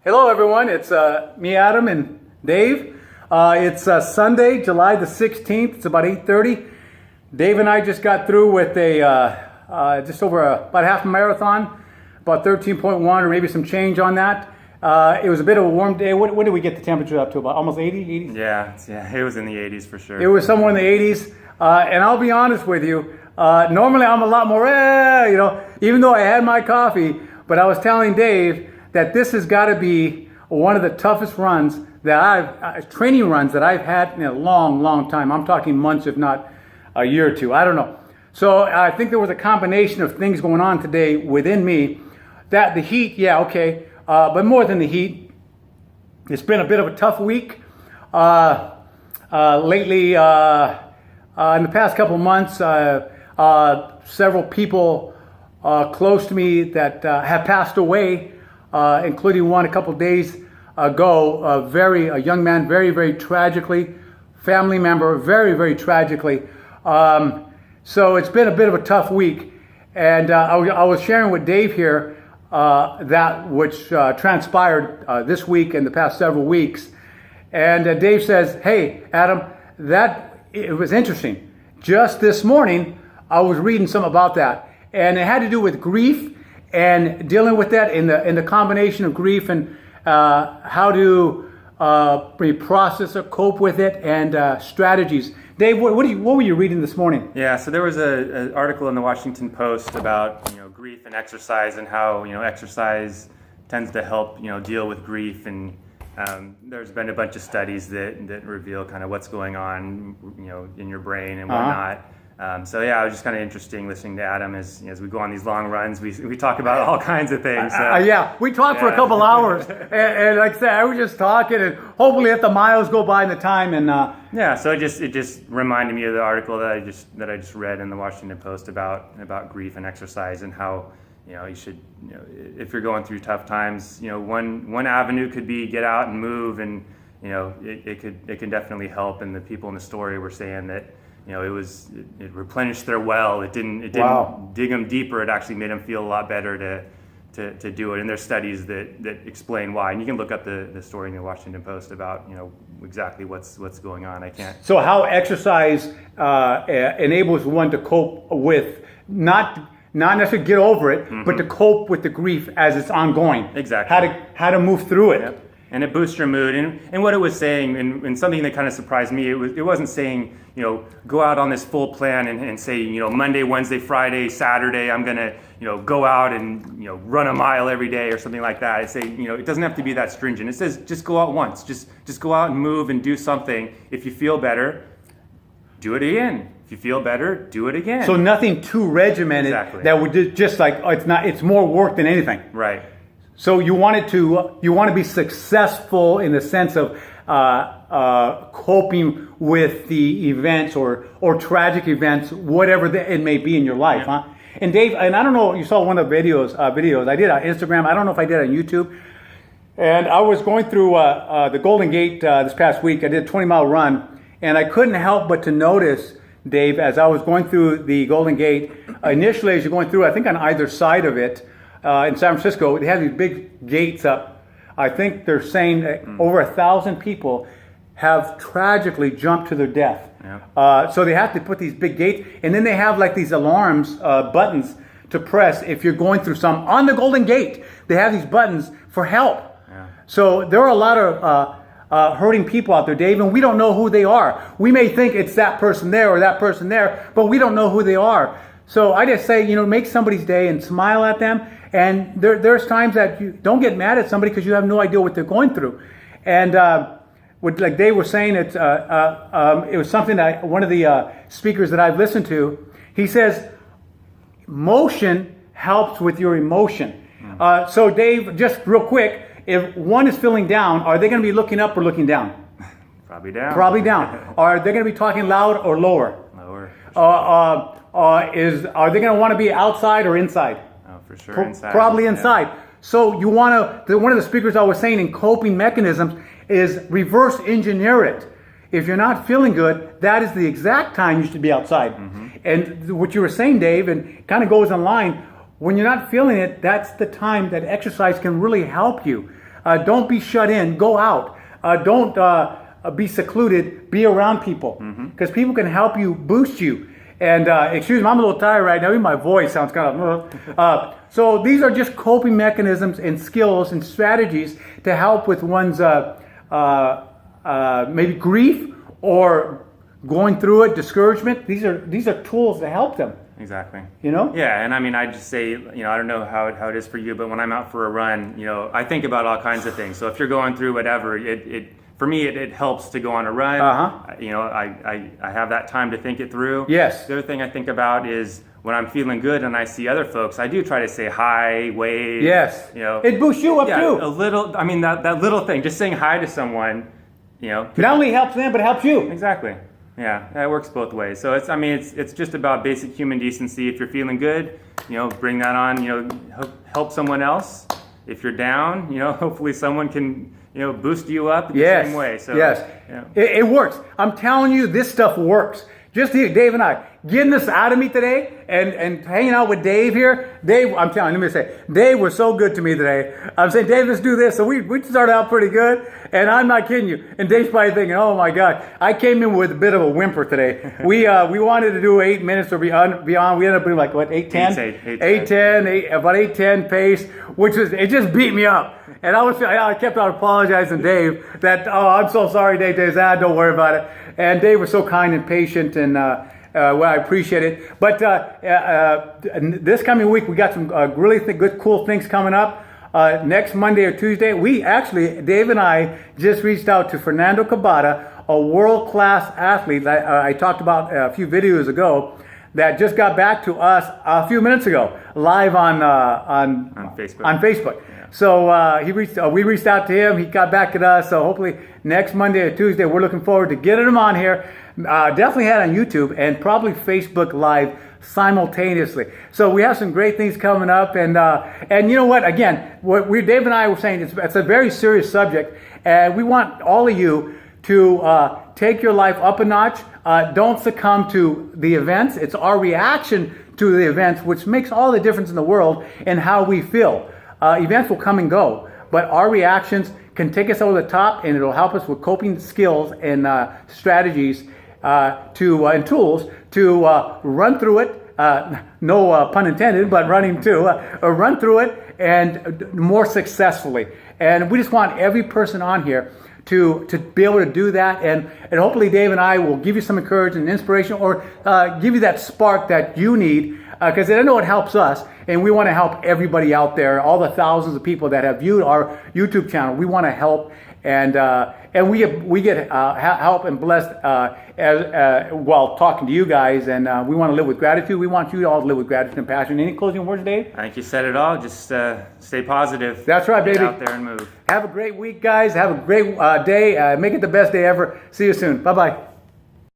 Hello, everyone. It's me, Adam, and Dave. It's Sunday, July the 16th. It's about 8:30. Dave and I just got through with just over about half a marathon, about 13.1 or maybe some change on that. It was a bit of a warm day. What did we get the temperature up to? About almost 80? Yeah, it was in the 80s for sure. It was somewhere in the 80s. And I'll be honest with you, normally I'm a lot more, even though I had my coffee, but I was telling Dave that this has got to be one of the toughest runs that training runs that I've had in a long, long time. I'm talking months, if not a year or two. I don't know. So I think there was a combination of things going on today within me. That the heat, yeah, okay. But more than the heat, it's been a bit of a tough week. Lately, in the past couple of months, several people close to me that have passed away, including one a couple of days ago, a young man, very, very tragically, family member, very, very tragically. So it's been a bit of a tough week. And I was sharing with Dave here that which transpired this week and the past several weeks. And Dave says, hey, Adam, it was interesting. Just this morning, I was reading some about that. And it had to do with grief and dealing with that in the combination of grief and how to process or cope with it and strategies. Dave, what were you reading this morning? Yeah, so there was an article in the Washington Post about grief and exercise and how exercise tends to help deal with grief, and there's been a bunch of studies that reveal kind of what's going on in your brain and whatnot. So yeah, it was just kind of interesting listening to Adam as we go on these long runs. We talk about all kinds of things. Yeah, we talked for a couple hours, and like I said, I was just talking, and hopefully let the miles go by in the time. And yeah, so it just reminded me of the article that I just read in the Washington Post about grief and exercise and how you should if you're going through tough times, one avenue could be get out and move, and it can definitely help. And the people in the story were saying that. It replenished their well. It didn't dig them deeper. It actually made them feel a lot better to do it. And there's studies that explain why. And you can look up the story in the Washington Post about exactly what's going on. I can't. So how exercise enables one to cope with not necessarily get over it, but to cope with the grief as it's ongoing. Exactly. How to move through it. Yep. And it boosts your mood. And what it was saying, and something that kind of surprised me, it wasn't saying, go out on this full plan and say, Monday, Wednesday, Friday, Saturday, I'm going to, go out and, run a mile every day or something like that. I say, it doesn't have to be that stringent. It says, just go out once. Just go out and move and do something. If you feel better, do it again. If you feel better, do it again. So nothing too regimented. Exactly. That would just like, it's more work than anything. Right. So you want to be successful in the sense of coping with the events or tragic events, whatever it may be in your life, huh? And Dave, and I don't know, you saw one of the videos I did on Instagram. I don't know if I did on YouTube. And I was going through the Golden Gate this past week. I did a 20-mile run, and I couldn't help but to notice, Dave, as I was going through the Golden Gate, initially as you're going through, I think on either side of it, in San Francisco, they have these big gates up. I think they're saying that over 1,000 people have tragically jumped to their death. Yeah. So they have to put these big gates, and then they have like these alarms, buttons to press if you're going through some. On the Golden Gate, they have these buttons for help. Yeah. So there are a lot of hurting people out there, Dave, and we don't know who they are. We may think it's that person there or that person there, but we don't know who they are. So I just say, make somebody's day and smile at them. And there's times that you don't get mad at somebody because you have no idea what they're going through. And like Dave was saying, it was something that one of the speakers that I've listened to, he says, motion helps with your emotion. So Dave, just real quick, if one is feeling down, are they going to be looking up or looking down? Probably down. Probably down. Are they going to be talking loud or lower? Lower. Are they going to want to be outside or inside? For sure, inside. Probably inside. Yeah. So you want to, one of the speakers I was saying in coping mechanisms is reverse engineer it. If you're not feeling good, that is the exact time you should be outside. And what you were saying, Dave, and kind of goes in line, when you're not feeling it, that's the time that exercise can really help you. Don't be shut in. Go out. Don't be secluded. Be around people, because people can help you, boost you. And excuse me, I'm a little tired right now. Even my voice sounds kind of. So these are just coping mechanisms and skills and strategies to help with one's maybe grief or going through it, discouragement. These are tools to help them. Exactly. You know? Yeah, and I mean, I just say, I don't know how it is for you, but when I'm out for a run, I think about all kinds of things. So if you're going through whatever, for me, it helps to go on a run. I have that time to think it through. Yes. The other thing I think about is when I'm feeling good and I see other folks, I do try to say hi, wave. Yes. It boosts you up too. A little. I mean, that little thing, just saying hi to someone, Not only helps them, but it helps you. Exactly. Yeah, it works both ways. So it's just about basic human decency. If you're feeling good, bring that on. Help someone else. If you're down, hopefully someone can boost you up the same way. So yes, it works. I'm telling you, this stuff works. Just here, Dave and I getting this out of me today, and hanging out with Dave here. Dave, I'm telling you, let me say, Dave was so good to me today. I'm saying, Dave, let's do this. So we started out pretty good, and I'm not kidding you. And Dave's probably thinking, oh my God, I came in with a bit of a whimper today. We wanted to do 8 minutes or beyond. We ended up doing like what, 8:10? 8:10, about 8:10 pace, it just beat me up. And I kept on apologizing to Dave that, I'm so sorry, Dave. Dave said, don't worry about it. And Dave was so kind and patient, and I appreciate it. But this coming week, we got some really good, cool things coming up. Next Monday or Tuesday, Dave and I just reached out to Fernando Cabada, a world-class athlete that I talked about a few videos ago, that just got back to us a few minutes ago, live on Facebook. On Facebook. So we reached out to him. He got back at us. So hopefully next Monday or Tuesday, we're looking forward to getting him on here. Definitely had on YouTube and probably Facebook Live simultaneously. So we have some great things coming up. And you know what? Again, Dave and I were saying it's a very serious subject, and we want all of you to take your life up a notch. Don't succumb to the events. It's our reaction to the events which makes all the difference in the world in how we feel. Events will come and go, but our reactions can take us over the top, and it'll help us with coping skills and strategies and tools to run through it. No pun intended, but run through it and more successfully. And we just want every person on here to be able to do that, and hopefully Dave and I will give you some encouragement and inspiration, or give you that spark that you need, because I know it helps us, and we want to help everybody out there, all the thousands of people that have viewed our YouTube channel. We want to help, and we get help and blessed while talking to you guys, and we want to live with gratitude. We want you all to live with gratitude and passion. Any closing words, Dave? I think you said it all. Just stay positive. That's right, baby. Get out there and move. Have a great week, guys. Have a great day. Make it the best day ever. See you soon. Bye-bye.